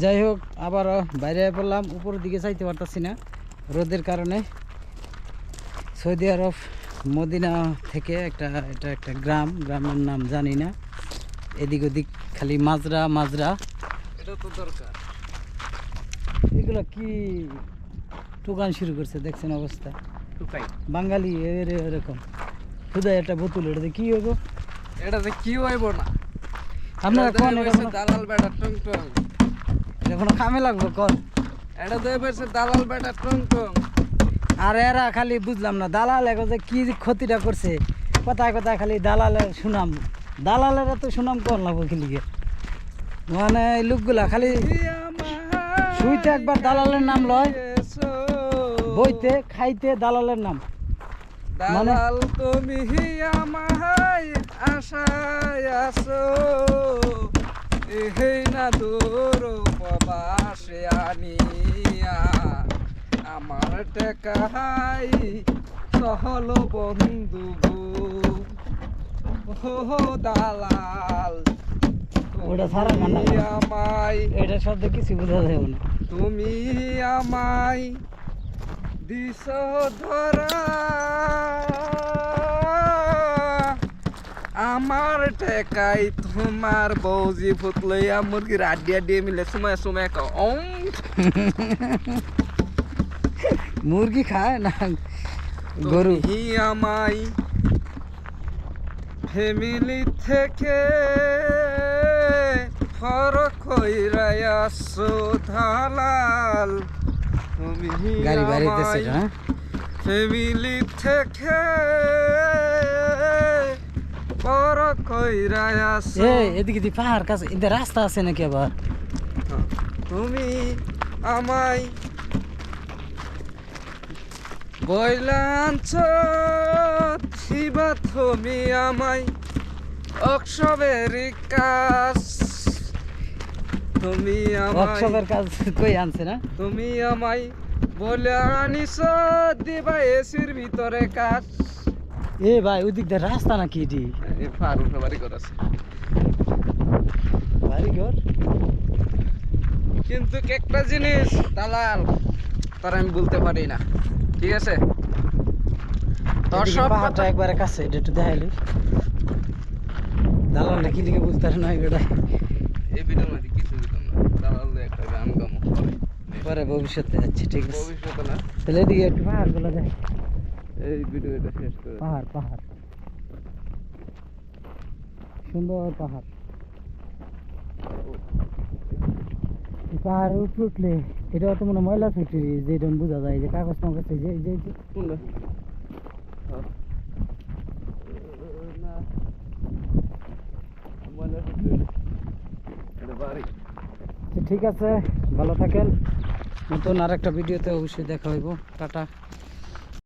যাই হোক আবার বাইরে পড়লাম, উপরের দিকে চাইতে পারতাছি না রোদের কারণে। সৌদি আরব মদিনা থেকে এটা একটা গ্রামের নাম জানি না, এদিক ওদিক খালি মাজরা মাজরা। এটা তো দরকার। এগুলো কি দোকান শুরু করছে দেখছেন অবস্থা, টুকাই বাঙালি এরকম খুদাই একটা বোতল, এটাতে কি হইব? এটাতে কি হইব না? আপনারা কোন দালাল বেটা টং টং, এটা কোনো কামে লাগবো কোন? এটা তো এবারে দালাল বেটা টং টং। আর এরা খালি বুঝলাম না দালাল এখন যে কি ক্ষতিটা করছে, কথায় কথায় খালি দালালের সুনাম, দালালের তো সুনাম কর লাগবো খেলিকে। মানে এই লোকগুলা খালি শুইতে একবার দালালের নাম লয়, বইতে খাইতে দালালের নাম। দালাল তুমি আমায় আশায় আছো, এই না দূর প্রবাসে আনিয়া আমার টেকাই সহল বন্ধু গো দালাল। ওটা সারা গান তুমি আমায়, এটা শব্দ কিছু বোঝা যাবে না। তুমি আমায় দিস ধরা, আমার টেকাই তোমার বৌজি ফুটলইয়া মুরগি রাডিয়া দিয়ে মিলে সময় সময় মুরগি খায় না গরু। হি আমায় ফ্যামিলি থেকে ফরক হইরাইয়াছো দালাল। তুমি গাড়ি বাড়িতেছে না ফ্যামিলি থেকে ফরক হইরাইয়াছো। এদিকে দি পাহাড় কাছে, এদের রাস্তা আছে নাকি আবার? তুমি আমায় বইলাঞ্চ শিবা, তুমি আমায় অক্ষবের কাজ, তুমি আমায় ওয়ার্কশপের কাজ কই আনছে না? তুমি আমায় বলে আনিস দিবা এসির ভিতরে কাজ। এ ভাই ওদিক দিয়ে রাস্তা নাকি এটি? ফারুক বাড়ি করেছে বাড়ি ঘর। কিন্তু একটা জিনিস দালাল তার আমি বলতে পারি না, ঠিক আছে? তোর এদিকে সব পাহাড়টা কথা একবারে কাছে, এটা একটু দেখাইলি দালালটা কি লিখে বলতে পারে না এটা। এই ভিডিওর মধ্যে কিছু দিতাম না, দালাল একটা গান গাম পরে ভবিষ্যতে যাচ্ছে, ঠিক আছে? ভবিষ্যতে না, তাহলে এদিকে একটু পাহাড়গুলো দেখ, এই ভিডিওটা শেষ করে পাহাড় পাহাড় সুন্দর পাহাড়। এই পাহাড়ে উপরে উঠলে এটা তো মনে হয় ময়লা ফ্যাক্টরি, যেটা বোঝা যায় যে কাগজ মাগজ এই যে এই যে এই যে। কোনটা? না মনে হচ্ছে এটা বাড়ি। তো ঠিক আছে, ভালো থাকেন, নতুন আরেকটা ভিডিওতে অবশ্যই দেখা হইব। টাটা।